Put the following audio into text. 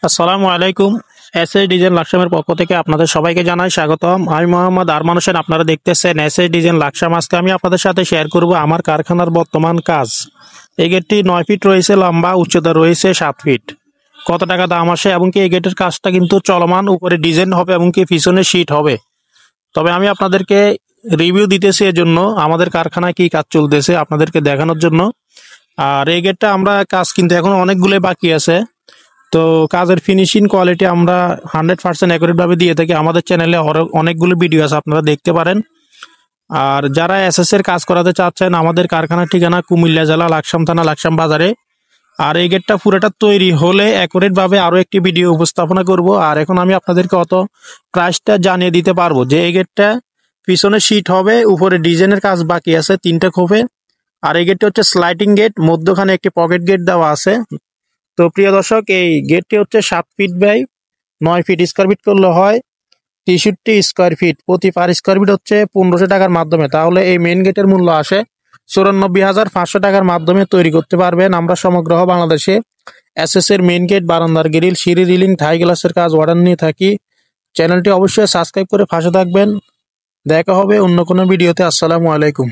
আসসালামু আলাইকুম। SS design লাকসামের পক্ষ থেকে আপনাদের সবাইকে জানাই স্বাগতম। আমি মোহাম্মদ আরমান হোসেন। আপনারা দেখতেছেন এসএস ডিজাইন লাকসাম। আজকে আমি আপনাদের সাথে শেয়ার করব আমার কারখানার বর্তমান কাজ। এই গেটটি 9 ফিট রয়েছে লম্বা, উচ্চতা রয়েছে 7 ফিট। কত টাকা দাম আসে এবং কি এই গেটের কাজটা কিন্তু চলমান, উপরে ডিজাইন হবে এবং কি পিছনে শীট হবে। তবে আমি আপনাদেরকে রিভিউ দিতেছি এজন্য, আমাদের কারখানায় কি কাজ চলতেছে আপনাদেরকে দেখানোর জন্য। আর এই গেটটা আমরা কাজ কিন্তু এখন অনেকগুলো বাকি আছে। তো কাজের ফিনিশিং কোয়ালিটি আমরা 100% অ্যাকুরেট ভাবে দিয়ে থাকি। আমাদের চ্যানেলে অনেকগুলো ভিডিও আছে, আপনারা দেখতে পারেন। আর যারা এসএস এর কাজ করাতে চাচ্ছেন, আমাদের কারখানার ঠিকানা কুমিল্লা জেলা লাকসাম থানা লাকসাম বাজারে। আর এই গেটটা পুরোটা তৈরি হলে অ্যাকুরেট ভাবে আরো একটি ভিডিও উপস্থাপনা করব। আর এখন আমি আপনাদেরকে অত প্রাইসটা জানিয়ে দিতে পারবো যে এই গেটটা পিছনে শীট হবে, উপরে ডিজাইনের কাজ বাকি আছে 3টা খোপে। আর এই গেটটা হচ্ছে স্লাইডিং গেট, মধ্যখানে একটি পকেট গেট দেওয়া আছে। তো প্রিয় দর্শক, এই গেটটি হচ্ছে 7 feet by 9 feet. Square feet করলে হয় 63 স্কোয়ার ফিট। প্রতি পার স্কোয়ার ফিট হচ্ছে 1500 টাকার মাধ্যমে। তাহলে এই মেইন গেটের মূল্য আসে 94,500 টাকার মাধ্যমে তৈরি করতে পারবেন। আমরা সমগ্র বাংলাদেশে এসএস এর মেইন গেট, বারান্দার গ্রিল, সিঁড়ি রিলিং, থাই গ্লাসের কাজ অর্ডার নিয়ে থাকি। চ্যানেলটি অবশ্যই সাবস্ক্রাইব করে পাশে থাকবেন। দেখা হবে অন্য কোনো ভিডিওতে। আসসালামু আলাইকুম।